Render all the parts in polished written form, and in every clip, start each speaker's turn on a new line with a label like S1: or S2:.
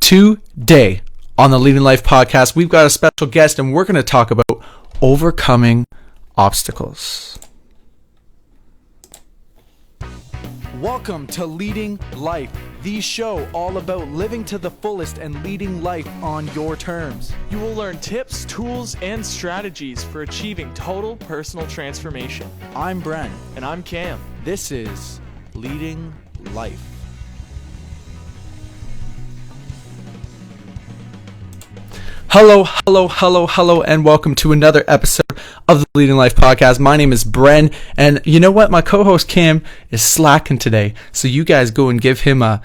S1: Today on the Leading Life podcast, we've got a special guest and we're going to talk about overcoming obstacles. Welcome to Leading Life, the show all about living to the fullest and leading life on your terms.
S2: You will learn tips, tools, and strategies for achieving total personal transformation.
S1: I'm Bren.
S2: And I'm Cam.
S1: This is Leading Life. Hello, and welcome to another episode of the Leading Life podcast. My name is Bren, and you know what? My co-host Cam is slacking today, so you guys go and give him a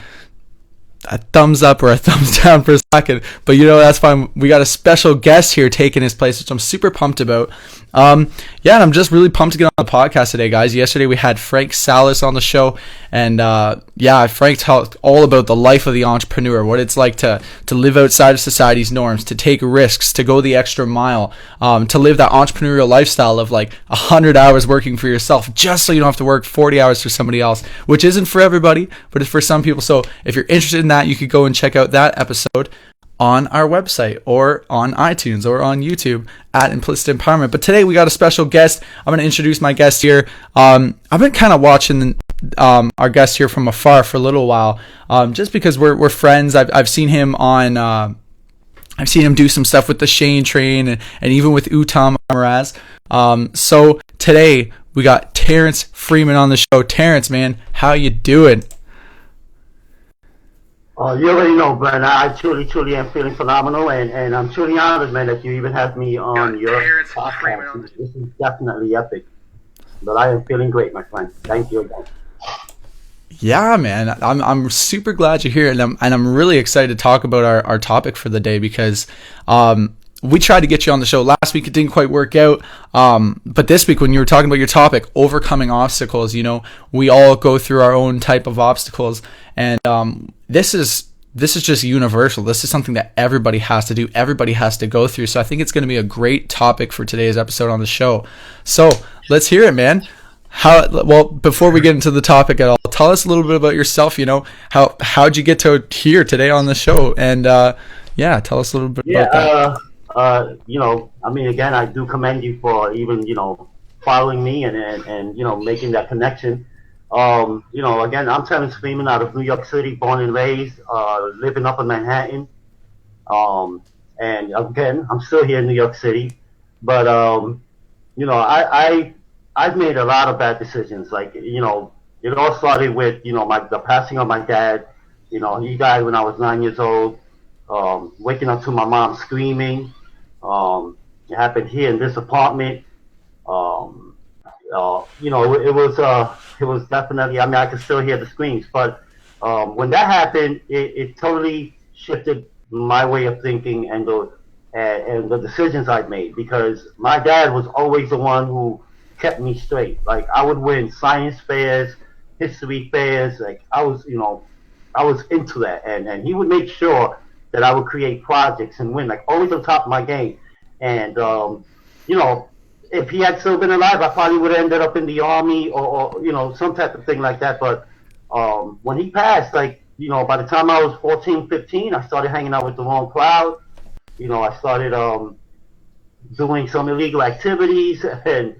S1: thumbs up or a thumbs down for slacking. But you know, that's fine. We got a special guest here taking his place, which I'm super pumped about. And I'm just really pumped to get on the podcast today, guys. Yesterday we had Frank Salas on the show, and Frank talked all about the life of the entrepreneur, what it's like to live outside of society's norms, to take risks, to go the extra mile, to live that entrepreneurial lifestyle of like 100 hours working for yourself, just so you don't have to work 40 hours for somebody else, which isn't for everybody, but it's for some people. So if you're interested in that, you could go and check out that episode on our website or on iTunes or on YouTube at Implicit Empowerment. But today we got a special guest. I'm going to introduce my guest here. I've been kind of watching our guest here from afar for a little while, just because we're friends. I've seen him on. I've seen him do some stuff with the Shane Train and even with Uttam Amaraz. So today we got Terrence Freeman on the show. Terrence, man, how you doing?
S3: You already know, Brian. I truly am feeling phenomenal, and I'm truly honored, man, that you even have me on your podcast. This is definitely epic. But I am feeling great, my friend. Thank you again.
S1: Yeah, man. I'm super glad you're here, and I'm really excited to talk about our topic for the day because we tried to get you on the show last week. It didn't quite work out. But this week, when you were talking about your topic, overcoming obstacles, you know, we all go through our own type of obstacles. And this is just universal. This is something that everybody has to do. Everybody has to go through. So I think it's going to be a great topic for today's episode on the show. So let's hear it, man. Before we get into the topic at all, tell us a little bit about yourself. You know, how'd you get to here today on the show? And tell us a little bit about that.
S3: Again, I do commend you for even, following me and making that connection. Again, I'm Terrence Freeman out of New York City, born and raised, living up in Manhattan. And again, I'm still here in New York City, but, I've made a lot of bad decisions. Like, it all started with, the passing of my dad. He died when I was 9 years old, waking up to my mom screaming. It happened here in this apartment. It was definitely, I can still hear the screams, but when that happened, it totally shifted my way of thinking and the decisions I've made, because my dad was always the one who kept me straight. Like, I would win science fairs, history fairs. Like, I was into that, and he would make sure that I would create projects and win, like always on top of my game. And if he had still been alive, I probably would have ended up in the army or some type of thing like that. But when he passed, by the time I was 14, 15, I started hanging out with the wrong crowd. I started doing some illegal activities, and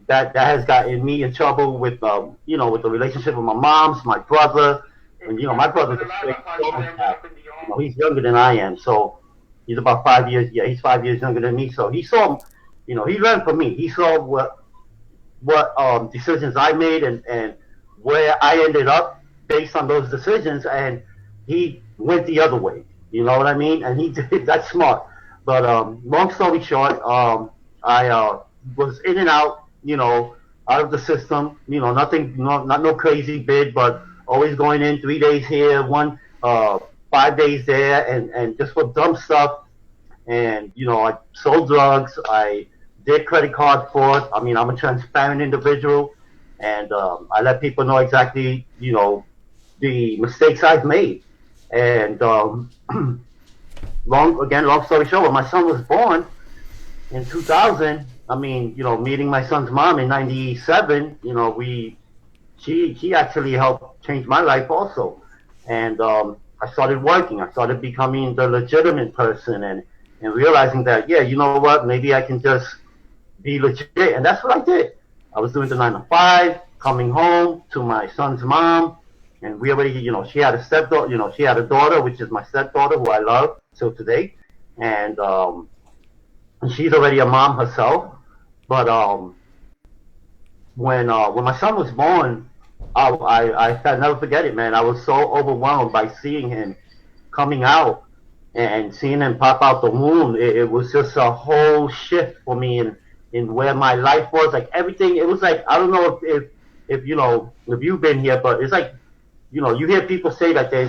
S3: that has gotten me in trouble with with the relationship with my mom's, my brother, and my brother's a straight he's younger than I am, so he's about 5 years. Yeah, he's 5 years younger than me. So he saw. He learned from me. He saw what decisions I made and where I ended up based on those decisions, and he went the other way. You know what I mean? And he did. That's smart. But long story short, I was in and out, out of the system. Nothing, not no crazy bid, but always going in 3 days here, 5 days there, and just for dumb stuff. And I sold drugs. I did credit card fraud. I mean, I'm a transparent individual, and I let people know exactly, the mistakes I've made. And long story short, when my son was born in 2000, meeting my son's mom in 97, she actually helped change my life also. And I started working. I started becoming the legitimate person, and realizing that, yeah, you know what, maybe I can just be legit. And that's what I did. I was doing the 9 to 5, coming home to my son's mom, and we already, she had a stepdaughter, she had a daughter, which is my stepdaughter, who I love till today. And she's already a mom herself. But when my son was born, I never forget it, man. I was so overwhelmed by seeing him coming out and seeing him pop out the womb. It was just a whole shift for me in where my life was. Like everything, it was like, I don't know if you've been here, but it's like, you hear people say that they,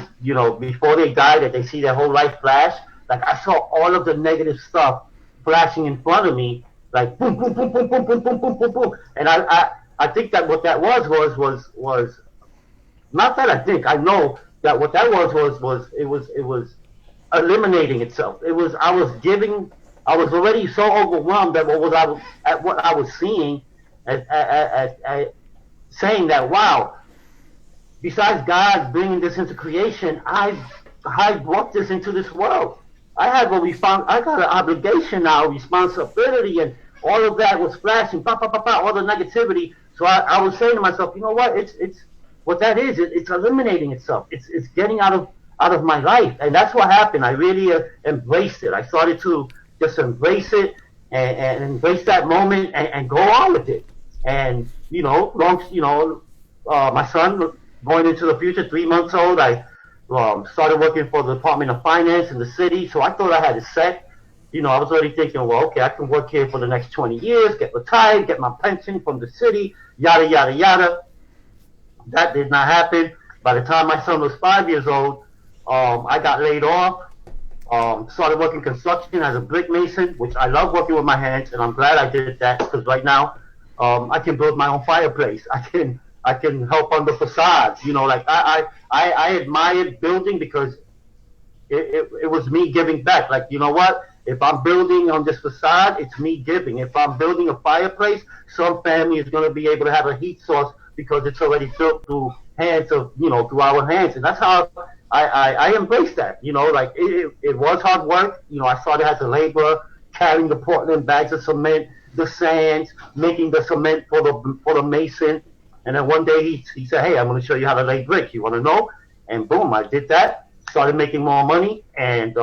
S3: before they die, that they see their whole life flash. Like I saw all of the negative stuff flashing in front of me, like boom, boom, boom, boom, boom, boom, boom, boom, boom, boom. And I think that what that was not that I think, I know that what that was it was eliminating itself. I was already so overwhelmed at what I was seeing, at saying that, wow, besides God bringing this into creation, I brought this into this world. I got an obligation now, responsibility, and all of that was flashing, all the negativity. So I was saying to myself, you know what? It's what that is. It's eliminating itself. It's getting out of my life, and that's what happened. I really embraced it. I started to just embrace it and embrace that moment and go on with it. And my son going into the future, 3 months old, I started working for the Department of Finance in the city. So I thought I had it set. I was already thinking, well, okay, I can work here for the next 20 years, get retired, get my pension from the city, yada, yada, yada. That did not happen. By the time my son was 5 years old, I got laid off. Started working construction as a brick mason, which I love working with my hands, and I'm glad I did that because right now I can build my own fireplace. I can help on the facades. I admired building because it was me giving back. Like, you know what? If I'm building on this facade, it's me giving. If I'm building a fireplace, some family is going to be able to have a heat source because it's already built through through our hands. And that's how I embrace that. It was hard work. I started as a laborer, carrying the Portland bags of cement, the sands, making the cement for the mason. And then one day he said, hey, I'm going to show you how to lay brick. You want to know? And boom, I did that. Started making more money. And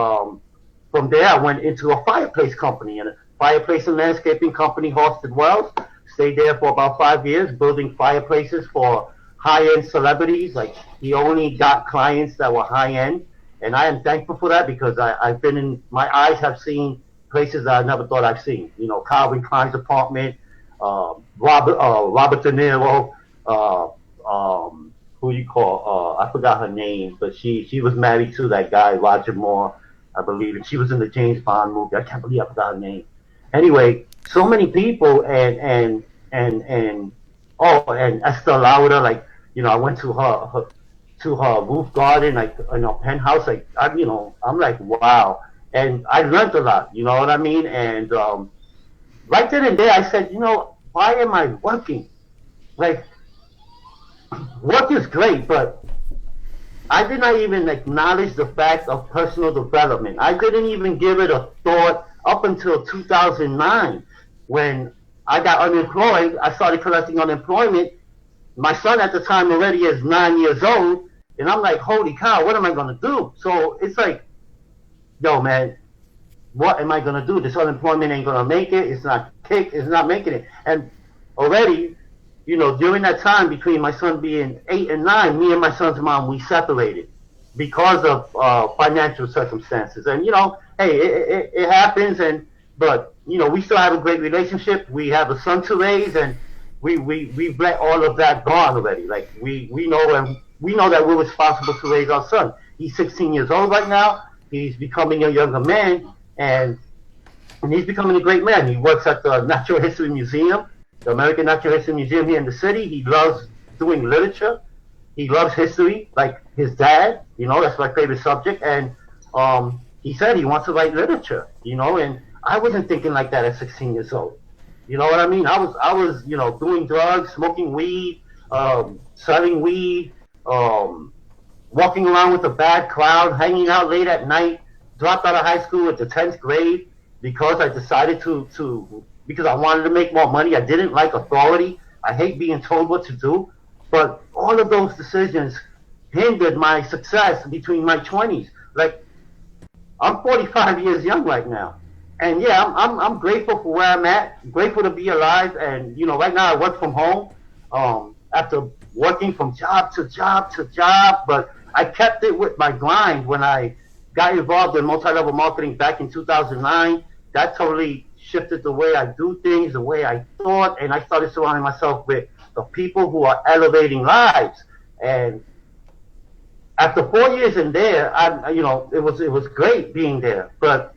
S3: from there, I went into a fireplace company. And a fireplace and landscaping company, Halsted Wells. Stayed there for about 5 years, building fireplaces for high-end celebrities. Like, he only got clients that were high-end. And I am thankful for that because I've been my eyes have seen places that I never thought I've seen. Calvin Klein's apartment, Robert De Niro, who you call, I forgot her name, but she was married to that guy, Roger Moore, I believe, and she was in the James Bond movie. I can't believe I forgot her name. Anyway, so many people, and Esther Lauder, like, I went to her roof garden, like in her penthouse, like I'm like, wow. And I learned a lot, you know what I mean? And right then and there, I said, why am I working? Like, work is great, but I did not even acknowledge the fact of personal development. I didn't even give it a thought up until 2009 when I got unemployed. I started collecting unemployment. My son at the time already is 9 years old, and I'm like, holy cow, what am I going to do? So it's like, yo, man, what am I going to do? This unemployment ain't going to make it. It's not making it. And already, during that time between my son being 8 and 9, me and my son's mom, we separated because of financial circumstances. And, hey, it happens. But we still have a great relationship. We have a son to raise, and we've let all of that go on already. Like, we know that we're responsible to raise our son. He's 16 years old right now. He's becoming a younger man, and he's becoming a great man. He works at the Natural History Museum, the American Natural History Museum here in the city. He loves doing literature. He loves history, like his dad. That's my favorite subject. And he said he wants to write literature. And I wasn't thinking like that at 16 years old. You know what I mean? I was doing drugs, smoking weed, selling weed, walking around with a bad crowd, hanging out late at night, dropped out of high school at the 10th grade because I decided because I wanted to make more money. I didn't like authority. I hate being told what to do. But all of those decisions hindered my success between my 20s. Like, I'm 45 years young right now. And yeah, I'm grateful for where I'm at, grateful to be alive. And, right now I work from home after working from job to job to job. But I kept it with my grind when I got involved in multi-level marketing back in 2009. That totally shifted the way I do things, the way I thought. And I started surrounding myself with the people who are elevating lives. And after 4 years in there, it was great being there. But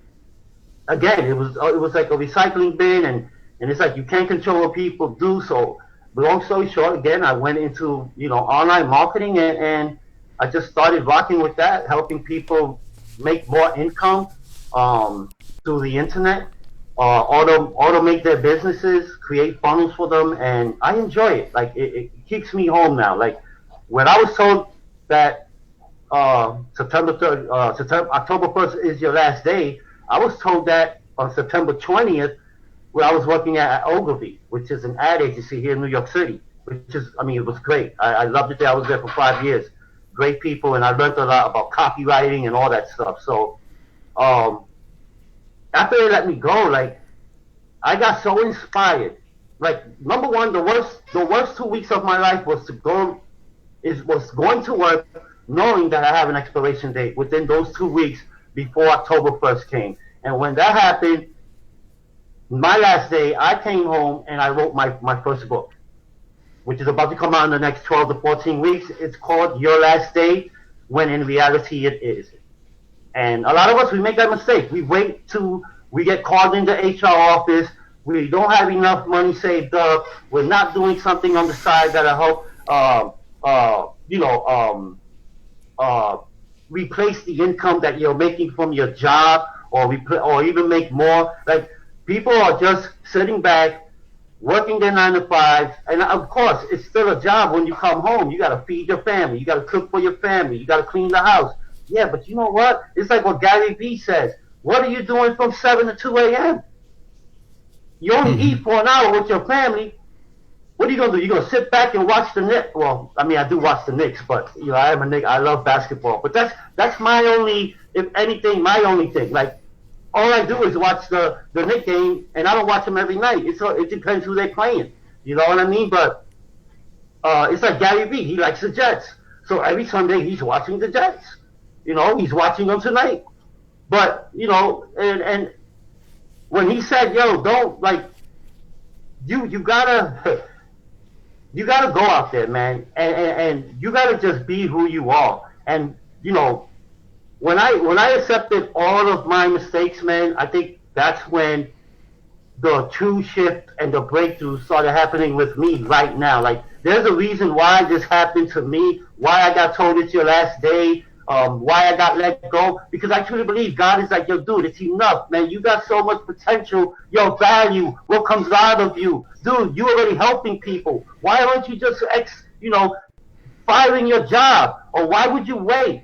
S3: again, it was like a recycling bin, and it's like you can't control what people do. So, long story short, again, I went into online marketing, and I just started rocking with that, helping people make more income through the internet, automate their businesses, create funnels for them, and I enjoy it. Like it keeps me home now. Like when I was told that October 1st is your last day, I was told that on September 20th, where I was working at Ogilvy, which is an ad agency here in New York City, it was great. I loved it there. I was there for 5 years. Great people, and I learned a lot about copywriting and all that stuff. So, after they let me go, like, I got so inspired. Like, number one, the worst 2 weeks of my life was going to work knowing that I have an expiration date within those 2 weeks before October 1st came. And when that happened, my last day, I came home and I wrote my first book, which is about to come out in the next 12 to 14 weeks. It's called Your Last Day, when in reality it is. And a lot of us, we make that mistake. We wait till we get called into HR office. We don't have enough money saved up. We're not doing something on the side that'll help, replace the income that you're making from your job, or even make more. Like, people are just sitting back, working their 9 to 5, and of course, it's still a job when you come home. You got to feed your family. You got to cook for your family. You got to clean the house. Yeah, but you know what? It's like what Gary Vee says. What are you doing from 7 to 2 a.m.? You only eat for an hour with your family. What are you going to do? You're going to sit back and watch the Knicks? Well, I mean, I do watch the Knicks, but, I am a Knicks. I love basketball. But that's my only, if anything, my only thing. Like, all I do is watch the Knicks game, and I don't watch them every night. It depends who they're playing. You know what I mean? But it's like Gary Vee. He likes the Jets. So every Sunday he's watching the Jets. He's watching them tonight. But, and when he said, yo, don't, like, you gotta go out there, man, and you gotta just be who you are. And, when I accepted all of my mistakes, man, I think that's when the true shift and the breakthrough started happening with me right now. Like, there's a reason why this happened to me, why I got told it's your last day, why I got let go, because I truly believe God is like, yo, dude, it's enough, man. You got so much potential, your value, what comes out of you. Dude, you already helping people. Why aren't you just, firing your job? Or why would you wait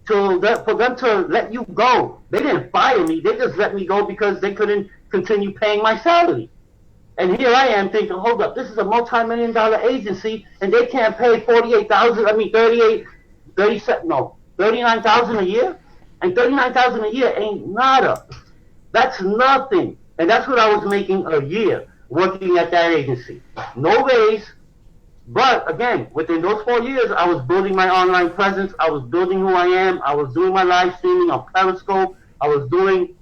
S3: for them to let you go? They didn't fire me. They just let me go because they couldn't continue paying my salary. And here I am thinking, hold up, this is a multi-million-dollar agency, and they can't pay $39,000 a year? And $39,000 a year ain't nada. That's nothing. And that's what I was making a year working at that agency. No raise. But again, within those 4 years, I was building my online presence. I was building who I am. I was doing my live streaming on Periscope. I was doing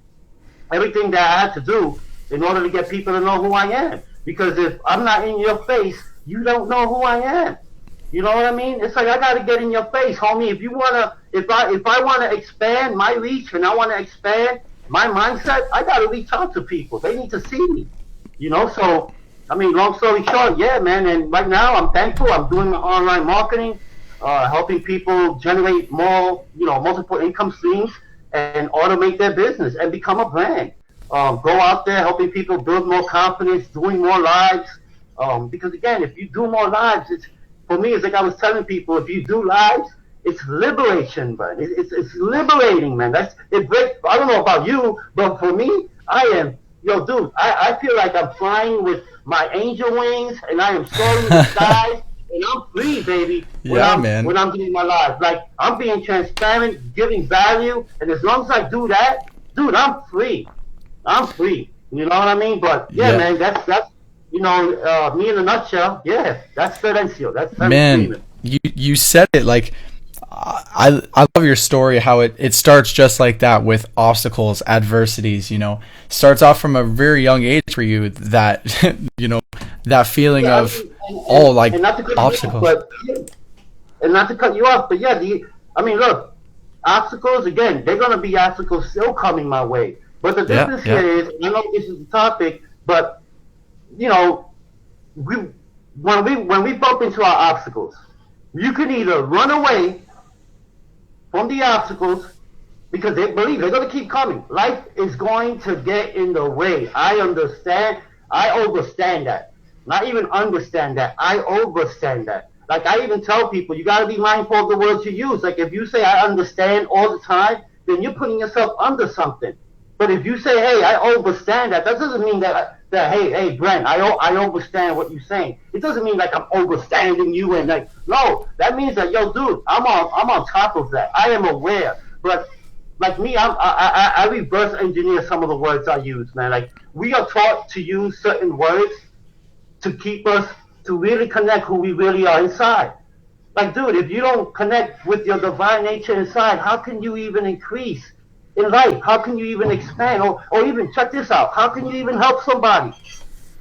S3: everything that I had to do in order to get people to know who I am. Because if I'm not in your face, you don't know who I am. You know what I mean? It's like, I got to get in your face, homie. If I want to expand my reach and I want to expand my mindset, I got to reach out to people. They need to see me. So, I mean, long story short, yeah, man. And right now, I'm thankful. I'm doing my online marketing, helping people generate more, multiple income streams and automate their business and become a brand. Go out there helping people build more confidence, doing more lives. Because again, if you do more lives, for me, it's like I was telling people, if you do lives, it's liberation, man. It's liberating, man. It breaks. I don't know about you, but for me, dude, I feel like I'm flying with my angel wings, and I am soaring in the skies, and I'm free, baby.
S1: Yeah, man.
S3: When I'm doing my life, like I'm being transparent, giving value, and as long as I do that, dude, I'm free. I'm free. You know what I mean? But yeah, man, that's me in a nutshell. Yeah, that's Ferencio. That's
S1: man. You said it like. I love your story, how it starts just like that with obstacles, adversities, starts off from a very young age for you, that, that feeling of, and not to cut
S3: obstacles. And not to cut you off, but yeah, look, obstacles, again, they're going to be obstacles still coming my way. But the difference here is, I know this is the topic, but, when we bump into our obstacles, you can either run away from the obstacles because they believe they're going to keep coming. Life is going to get in the way. I understand. I overstand that. Not even understand that. I overstand that. Like I even tell people, you got to be mindful of the words you use. Like if you say I understand all the time, then you're putting yourself under something. But if you say, hey, I overstand that doesn't mean that hey, Brent, I understand what you're saying. It doesn't mean like I'm overstanding you and like, no, that means that, yo, dude, I'm on top of that. I am aware. But like me, I reverse engineer some of the words I use, man. Like we are taught to use certain words to keep us, to really connect who we really are inside. Like, dude, if you don't connect with your divine nature inside, how can you even increase in life? How can you even expand? Or even, check this out, how can you even help somebody?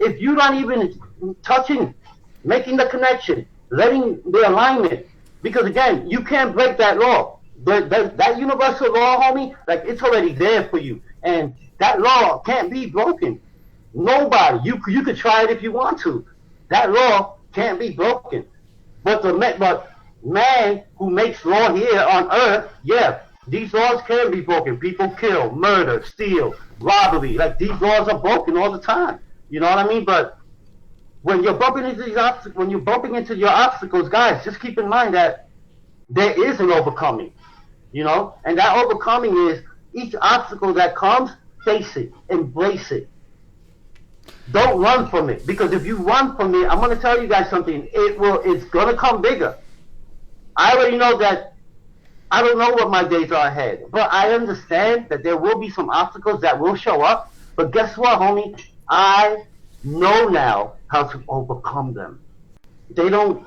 S3: If you're not even touching, making the connection, letting the alignment, because again, you can't break that law. That universal law, homie, like it's already there for you. And that law can't be broken. Nobody, you could try it if you want to. That law can't be broken. But man who makes law here on earth, yeah, these laws can be broken. People kill, murder, steal, robbery. Like these laws are broken all the time. You know what I mean? But when you're bumping into these obstacles, when you're bumping into your obstacles, guys, just keep in mind that there is an overcoming. And that overcoming is each obstacle that comes, face it, embrace it. Don't run from it, because if you run from it, I'm going to tell you guys something. It's going to come bigger. I already know that. I don't know what my days are ahead, but I understand that there will be some obstacles that will show up. But guess what, homie? I know now how to overcome them. They don't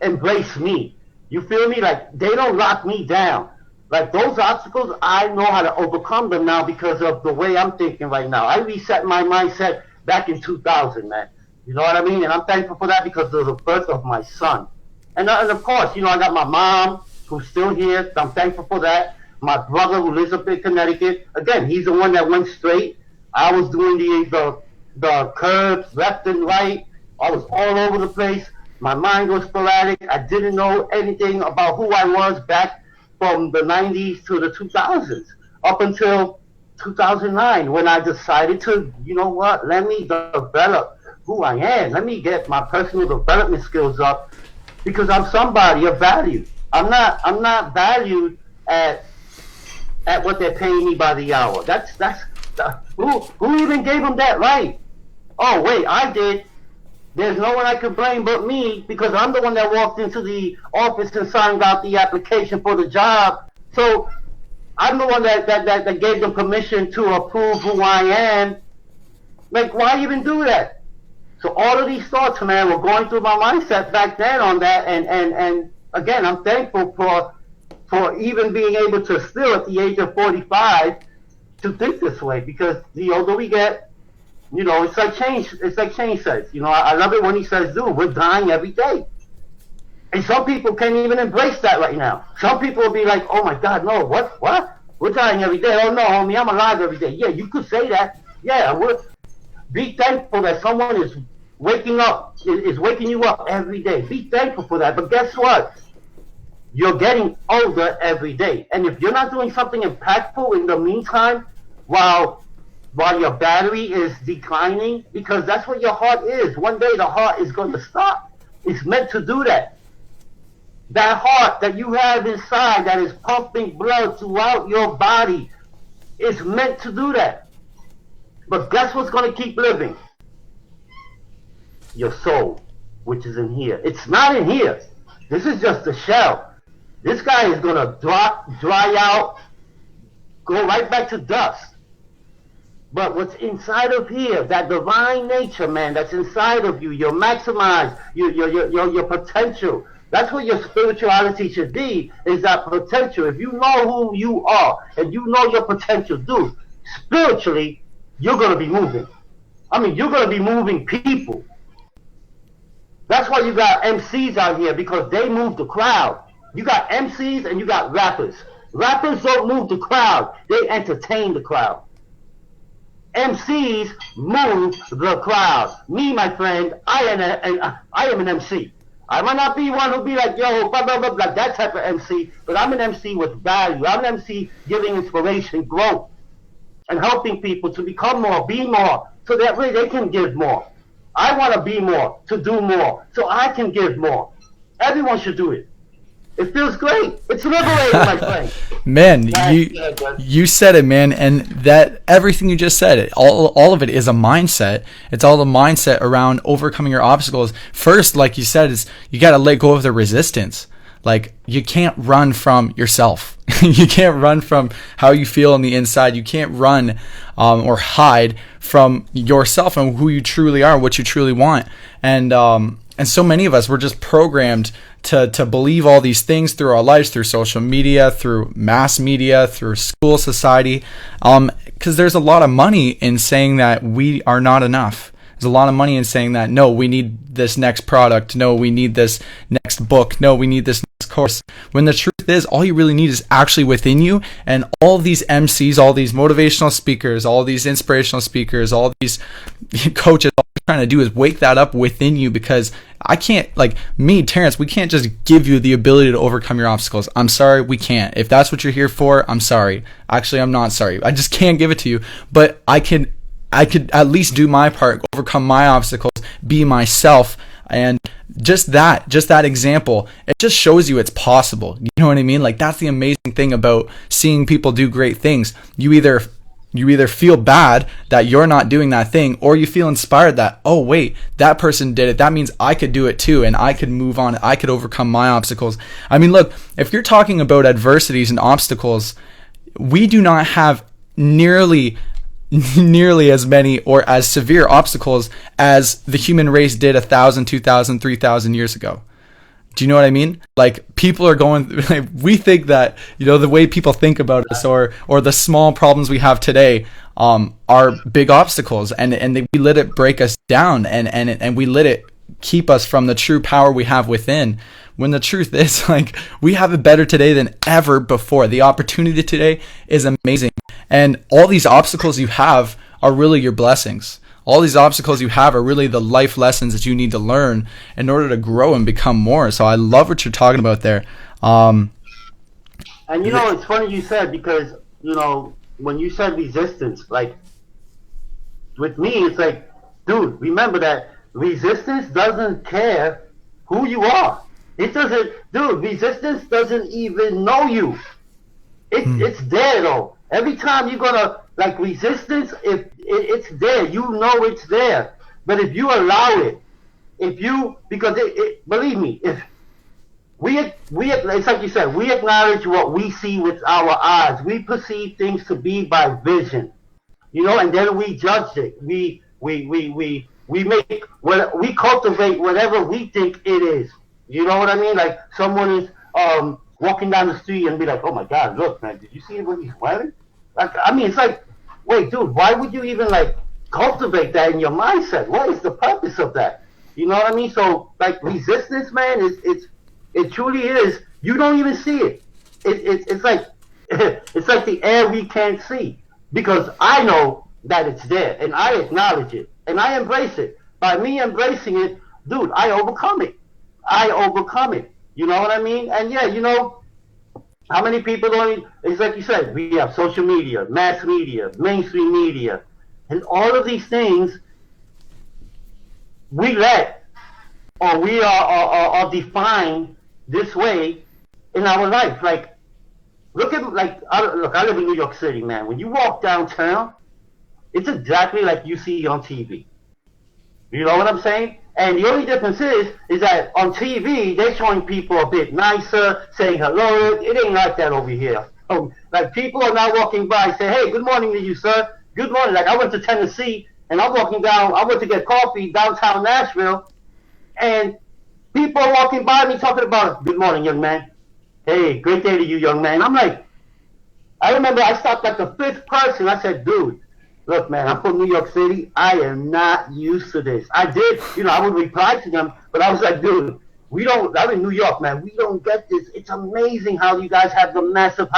S3: embrace me. You feel me? Like they don't lock me down. Like those obstacles, I know how to overcome them now because of the way I'm thinking right now. I reset my mindset back in 2000, man. You know what I mean? And I'm thankful for that because of the birth of my son. And of course, I got my mom who's still here. I'm thankful for that. My brother who lives up in Connecticut. Again, he's the one that went straight. I was doing the curves left and right. I was all over the place. My mind was sporadic. I didn't know anything about who I was back from the 90s to the 2000s up until 2009 when I decided to, let me develop who I am. Let me get my personal development skills up. Because I'm somebody of value. I'm not valued at what they're paying me by the hour. Who even gave them that right? Oh wait, I did. There's no one I can blame but me because I'm the one that walked into the office and signed out the application for the job. So I'm the one that gave them permission to approve who I am. Like, why even do that? So all of these thoughts, man, were going through my mindset back then on that, and again, I'm thankful for even being able to still, at the age of 45, to think this way, because the older we get, it's like change. It's like Change says. I love it when he says, "Dude, we're dying every day," and some people can't even embrace that right now. Some people will be like, "Oh my God, no, what? We're dying every day." Oh no, homie, I'm alive every day. Yeah, you could say that. Yeah, be thankful that someone is waking up, is waking you up every day. Be thankful for that. But guess what? You're getting older every day. And if you're not doing something impactful in the meantime, while your battery is declining, because that's what your heart is. One day the heart is going to stop. It's meant to do that. That heart that you have inside that is pumping blood throughout your body is meant to do that. But guess what's going to keep living? Your soul, which is in here. It's not in here. This is just the shell. This guy is going to dry out, go right back to dust. But what's inside of here, that divine nature, man, that's inside of you, your maximize, your potential. That's what your spirituality should be, is that potential. If you know who you are and you know your potential, dude, spiritually, you're going to be moving. I mean, you're going to be moving people. That's why you got MCs out here, because they move the crowd. You got MCs and you got rappers. Rappers don't move the crowd. They entertain the crowd. MCs move the crowd. Me, my friend, I am an MC. I might not be one who be like, yo, blah, blah, blah, like that type of MC, but I'm an MC with value. I'm an MC giving inspiration, growth, and helping people to become more, be more, so that way they can give more. I want to be more, to do more, so I can give more. Everyone should do it. It feels great. It's liberating, my friend.
S1: Man, you said it, man, and that everything you just said, all of it is a mindset. It's all the mindset around overcoming your obstacles. First, like you said, is you got to let go of the resistance. Like, you can't run from yourself. You can't run from how you feel on the inside. You can't run or hide from yourself and who you truly are, what you truly want. And so many of us, we're just programmed to believe all these things through our lives, through social media, through mass media, through school, society, because there's a lot of money in saying that we are not enough. There's a lot of money in saying that, no, we need this next product. No, we need this next book. No, we need this next course. When the truth is, all you really need is actually within you. And all these MCs, all these motivational speakers, all these inspirational speakers, all these coaches, all they're trying to do is wake that up within you, because I can't, like me, Terrence, we can't just give you the ability to overcome your obstacles. I'm sorry, we can't. If that's what you're here for, I'm sorry. Actually, I'm not sorry. I just can't give it to you. But I could at least do my part, overcome my obstacles, be myself. And just that example, it just shows you it's possible. You know what I mean? Like, that's the amazing thing about seeing people do great things. You either feel bad that you're not doing that thing, or you feel inspired that, oh wait, that person did it. That means I could do it too, and I could move on. I could overcome my obstacles. I mean, look, if you're talking about adversities and obstacles, we do not have nearly as many or as severe obstacles as the human race did 1,000, 2,000, 3,000 years ago. Do you know what I mean? Like, people are going, like, we think that, you know, the way people think about us, or the small problems we have today, are big obstacles, and we let it break us down, and we let it keep us from the true power we have within. When the truth is, like, we have it better today than ever before. The opportunity today is amazing. And all these obstacles you have are really your blessings. All these obstacles you have are really the life lessons that you need to learn in order to grow and become more. So I love what you're talking about there.
S3: And you know, it's funny you said, because, you know, when you said resistance, like, with me, it's like, dude, remember that resistance doesn't care who you are. It doesn't, dude, resistance doesn't even know you. It's there, though. Every time you're gonna, like, resistance, if it's there, you know it's there. But if you allow it, because believe me, if we, it's like you said, we acknowledge what we see with our eyes. We perceive things to be by vision, you know, and then we judge it. We cultivate whatever we think it is. You know what I mean? Like, someone is walking down the street and be like, oh my God, look, man, did you see what he's wearing? Like, I mean, it's like, wait, dude, why would you even, like, cultivate that in your mindset? What is the purpose of that? You know what I mean? So, like, resistance, man, it truly is. You don't even see it. It's like it's like the air we can't see, because I know that it's there, and I acknowledge it, and I embrace it. By me embracing it, dude, I overcome it. You know what I mean? And yeah, you know, how many people it's like you said, we have social media, mass media, mainstream media, and all of these things we let, or we are defined this way in our life. Like, I live in New York City, man. When you walk downtown, it's exactly like you see on TV. You know what I'm saying? And the only difference is that on TV they're showing people a bit nicer, saying hello. It ain't like that over here. Like people are now walking by, say, "Hey, good morning to you, sir. Good morning." Like I went to Tennessee and I'm walking down. I went to get coffee downtown Nashville, and people are walking by me talking about, "Good morning, young man. Hey, great day to you, young man." I'm like, I remember I stopped at the fifth person. I said, "Dude, look, man, I'm from New York City. I am not used to this." I did, I would reply to them, but I was like, "Dude, I'm in New York, man. We don't get this. It's amazing how you guys have the massive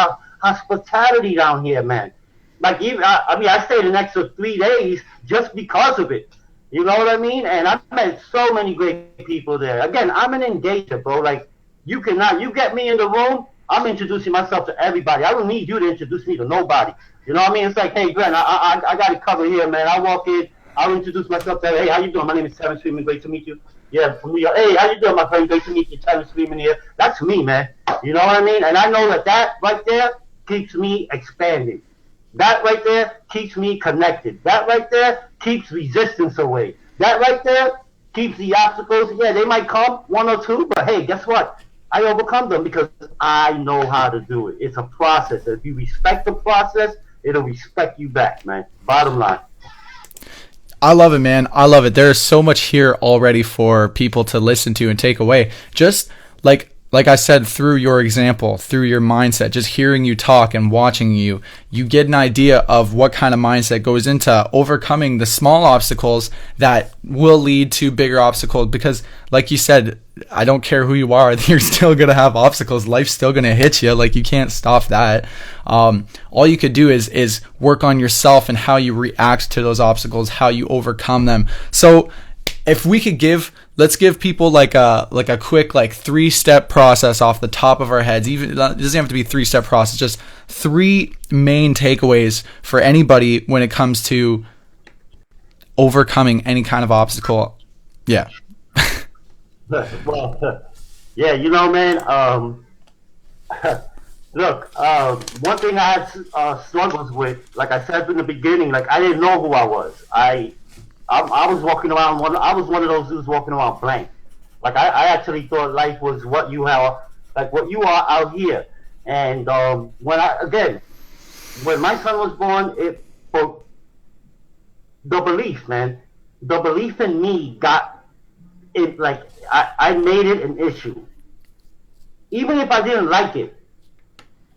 S3: hospitality down here, man." Like, I stayed an extra 3 days just because of it. You know what I mean? And I met so many great people there. Again, I'm an engager, bro. Like, you get me in the room, I'm introducing myself to everybody. I don't need you to introduce me to nobody. You know what I mean? It's like, "Hey, Glenn, I got it covered here, man. I walk in, I'll introduce myself to, "Hey, how you doing? My name is Terrence Freeman. Great to meet you." Yeah, from New York. "Hey, how you doing, my friend? Great to meet you. Terrence Freeman here." That's me, man. You know what I mean? And I know that right there keeps me expanding. That right there keeps me connected. That right there keeps resistance away. That right there keeps the obstacles. Yeah, they might come, one or two, but hey, guess what? I overcome them because I know how to do it. It's a process. If you respect the process, it'll respect you back, man. Bottom line.
S1: I love it, man. I love it. There is so much here already for people to listen to and take away. Just like I said, through your example, through your mindset, just hearing you talk and watching you, you get an idea of what kind of mindset goes into overcoming the small obstacles that will lead to bigger obstacles. Because like you said, I don't care who you are, you're still going to have obstacles. Life's still going to hit you. Like, you can't stop that. All you could do is work on yourself and how you react to those obstacles, how you overcome them. So if we could let's give people like a quick 3-step process off the top of our heads. Even it doesn't have to be a 3-step process, just 3 main takeaways for anybody when it comes to overcoming any kind of obstacle. Yeah.
S3: Well, yeah, man, look, one thing I had struggles with, like I said in the beginning, like I didn't know who I was. I was walking around. I was one of those dudes walking around blank. Like I actually thought life was what you have, like what you are out here. And when my son was born, for the belief, man, the belief in me got it. Like I made it an issue. Even if I didn't like it,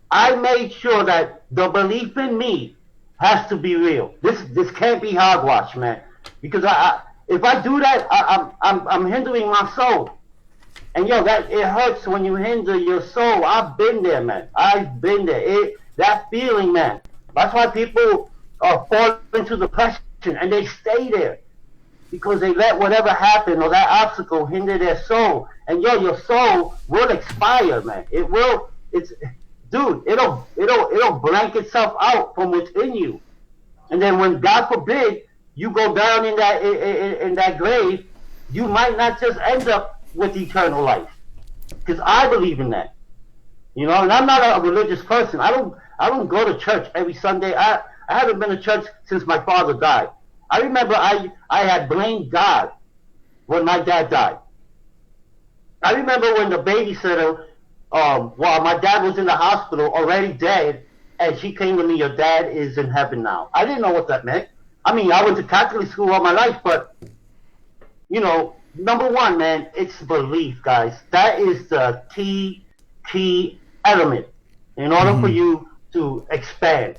S3: I made sure that the belief in me has to be real. This can't be hogwash, man. Because if I do that, I'm hindering my soul. And that it hurts when you hinder your soul. I've been there, man. I've been there. That feeling, man. That's why people fall into depression and they stay there, because they let whatever happened or that obstacle hinder their soul. And your soul will expire, man. It will. It'll blank itself out from within you. And then when, God forbid, you go down in that grave, you might not just end up with eternal life. Because I believe in that. And I'm not a religious person. I don't go to church every Sunday. I haven't been to church since my father died. I remember I had blamed God when my dad died. I remember when the babysitter, while my dad was in the hospital already dead, and she came to me, "Your dad is in heaven now." I didn't know what that meant. I mean, I went to Catholic school all my life, but, number one, man, it's belief, guys. That is the key element in order for you to expand.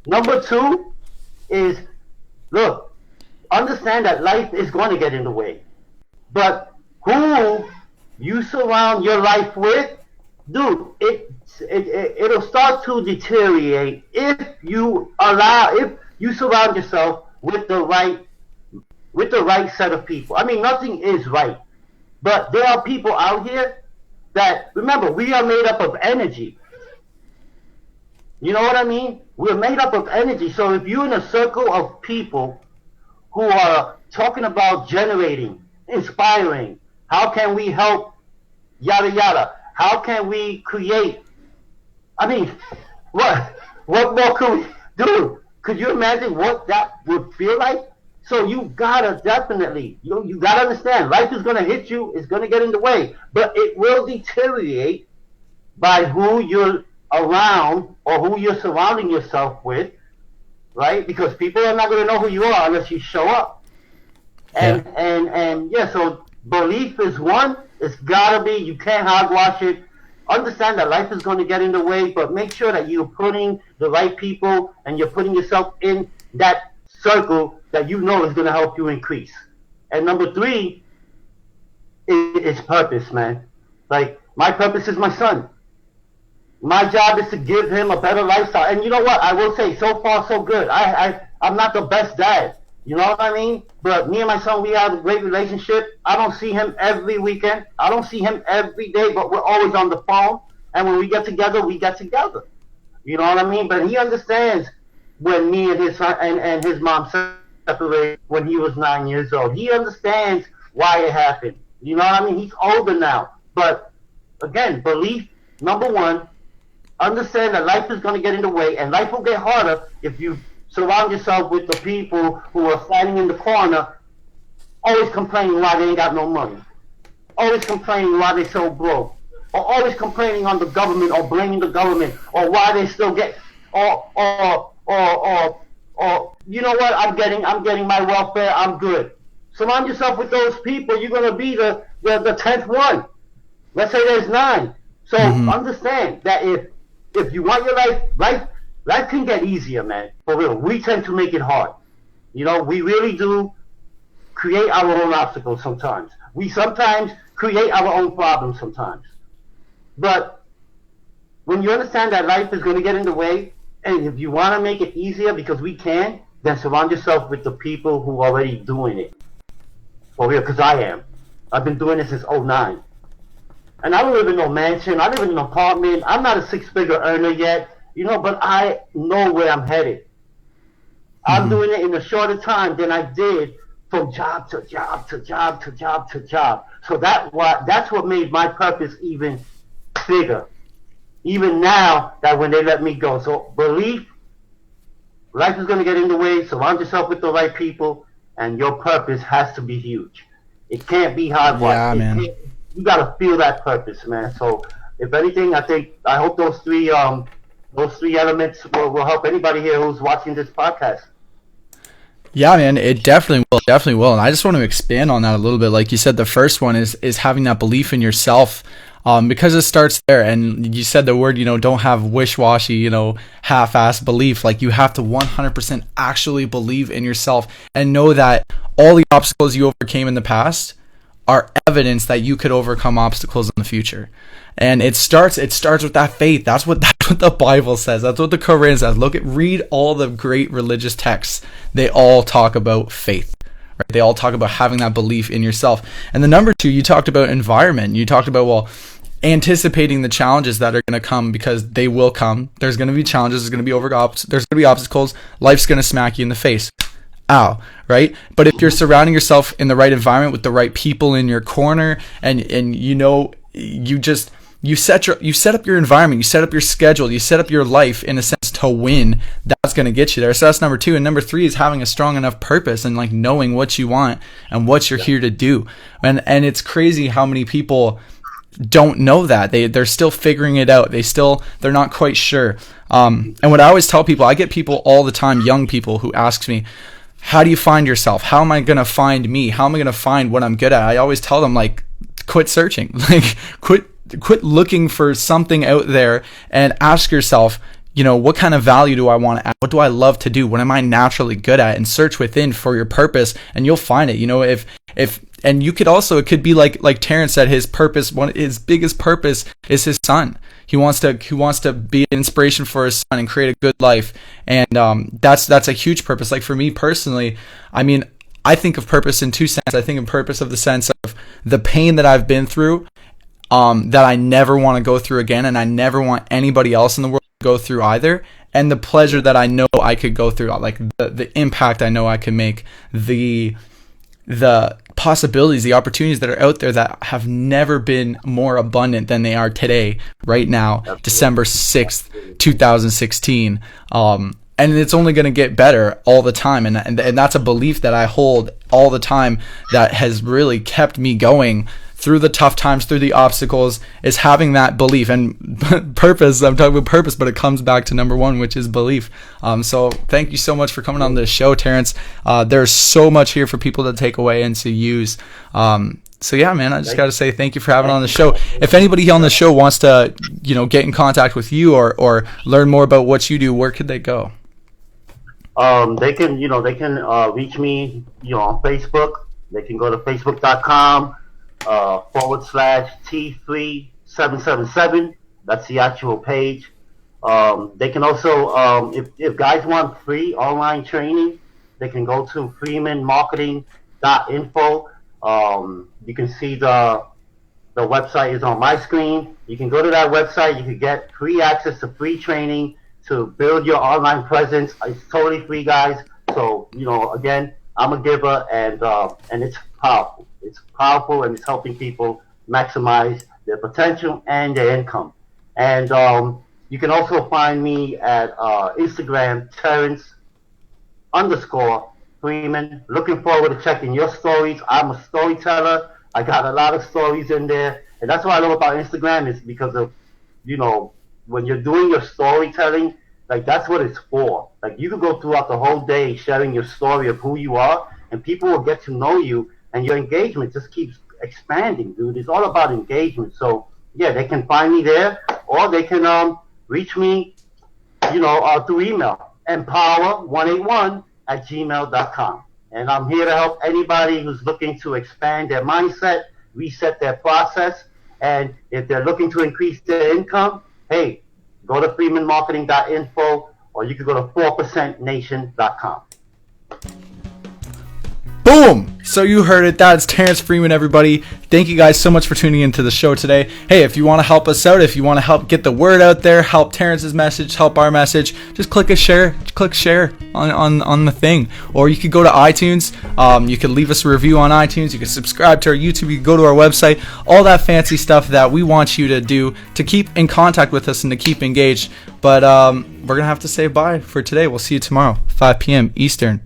S3: Number 2 is, look, understand that life is going to get in the way. But who you surround your life with, dude, it'll start to deteriorate if you surround yourself with the right set of people. I mean, nothing is right, but there are people out here that, remember, we are made up of energy. You know what I mean? We're made up of energy. So if you're in a circle of people who are talking about generating, inspiring, how can we help, yada yada, How can we create? I mean, what more could we do? Could you imagine what that would feel like? So you gotta definitely, you gotta understand, life is gonna hit you, it's gonna get in the way, but it will deteriorate by who you're around or who you're surrounding yourself with, right? Because people are not gonna know who you are unless you show up. And yeah, so belief is one. It's gotta be. You can't hogwash it. Understand that life is going to get in the way, but make sure that you're putting the right people and you're putting yourself in that circle that you know is going to help you increase. And number three is purpose, man. Like, my purpose is my son. My job is to give him a better lifestyle. And you know what? I will say, so far, so good. I'm not the best dad. You know what I mean? But me and my son, we have a great relationship. I don't see him every weekend. I don't see him every day, but we're always on the phone. And when we get together, we get together. You know what I mean? But he understands when me and his son and his mom separated when he was 9 years old. He understands why it happened. You know what I mean? He's older now. But again, belief, number one. Understand that life is going to get in the way, and life will get harder if you surround yourself with the people who are standing in the corner, always complaining why they ain't got no money, always complaining why they so broke, or always complaining on the government or blaming the government, or why they still get, or you know what? I'm getting my welfare. I'm good. Surround yourself with those people. You're gonna be the 10th one. Let's say there's 9. So understand that if you want your life can get easier, man. For real. We tend to make it hard. You know, we really do create our own obstacles sometimes. We sometimes create our own problems sometimes. But when you understand that life is going to get in the way, and if you want to make it easier, because we can, then surround yourself with the people who are already doing it. For real, because I am. I've been doing this since 2009. And I don't live in no mansion. I live in an apartment. I'm not a 6-figure earner yet, you know, but I know where I'm headed. I'm doing it in a shorter time than I did from job to job to job to job to job. So that's what made my purpose even bigger. Even now that when they let me go. So belief, life is going to get in the way. Surround yourself with the right people, and your purpose has to be huge. It can't be hard work.
S1: Yeah, man.
S3: You gotta feel that purpose, man. So, if anything, I hope those three elements will help anybody here who's watching this podcast.
S1: Yeah, man, it definitely will. And I just want to expand on that a little bit. Like you said, the first one is having that belief in yourself, because it starts there. And you said the word, don't have wish-washy, half-assed belief. Like, you have to 100% actually believe in yourself and know that all the obstacles you overcame in the past are evidence that you could overcome obstacles in the future. And it starts with that faith. That's what the Bible says. That's what the Quran says. Read all the great religious texts. They all talk about faith. Right? They all talk about having that belief in yourself. And the number 2, you talked about environment. You talked about, anticipating the challenges that are going to come, because they will come. There's going to be challenges. There's going to be obstacles. Life's going to smack you in the face. Ow, right? But if you're surrounding yourself in the right environment with the right people in your corner, and you set up your environment, you set up your schedule, you set up your life in a sense to win, that's going to get you there. So that's number 2. And number 3 is having a strong enough purpose and knowing what you want and what you're here to do. And it's crazy how many people don't know that. They're still figuring it out. They're not quite sure. And what I always tell people, I get people all the time, young people, who ask me, how do you find yourself? How am I going to find me? How am I going to find what I'm good at? I always tell them, quit searching. Quit looking for something out there and ask yourself, what kind of value do I want to add? What do I love to do? What am I naturally good at? And search within for your purpose, and you'll find it. And you could also, it could be like Terrence said, his biggest purpose is his son. He wants to be an inspiration for his son and create a good life. And that's a huge purpose. Like, for me personally, I think of purpose in 2 senses. I think of purpose of the sense of the pain that I've been through, that I never want to go through again, and I never want anybody else in the world to go through either. And the pleasure that I know I could go through, like the impact I know I can make, the possibilities, the opportunities that are out there that have never been more abundant than they are today, right now,
S3: Absolutely.
S1: December 6th, 2016. And it's only going to get better all the time. And that's a belief that I hold all the time that has really kept me going through the tough times, through the obstacles, is having that belief and purpose. I'm talking about purpose, but it comes back to number one, which is belief. So thank you so much for coming on this show, Terrence. There's so much here for people to take away and to use. So yeah, man, I just got to say thank you for having on the show. If anybody on the show wants to, get in contact with you or learn more about what you do, where could they go?
S3: They can reach me, on Facebook. They can go to facebook.com /T3777. That's the actual page. They can also, if guys want free online training, they can go to freemanmarketing.info. You can see the website is on my screen. You can go to that website. You can get free access to free training to build your online presence. It's totally free, guys. So, again, I'm a giver, and it's powerful. It's powerful, and it's helping people maximize their potential and their income. And you can also find me at Instagram, Terrence_Freeman. Looking forward to checking your stories. I'm a storyteller. I got a lot of stories in there. And that's what I love about Instagram, is because of, when you're doing your storytelling, like, that's what it's for. Like, you can go throughout the whole day sharing your story of who you are, and people will get to know you, and your engagement just keeps expanding, dude. It's all about engagement. So, yeah, they can find me there, or they can reach me, through email, empower181@gmail.com. And I'm here to help anybody who's looking to expand their mindset, reset their process, and if they're looking to increase their income, hey, go to freemanmarketing.info, or you can go to 4%nation.com.
S1: Boom! So you heard it. That's Terrence Freeman, everybody. Thank you guys so much for tuning into the show today. Hey, if you want to help us out, if you want to help get the word out there, help Terrence's message, help our message, just click share on the thing. Or you could go to iTunes. You could leave us a review on iTunes. You could subscribe to our YouTube. You could go to our website. All that fancy stuff that we want you to do to keep in contact with us and to keep engaged. But we're going to have to say bye for today. We'll see you tomorrow, 5 p.m. Eastern.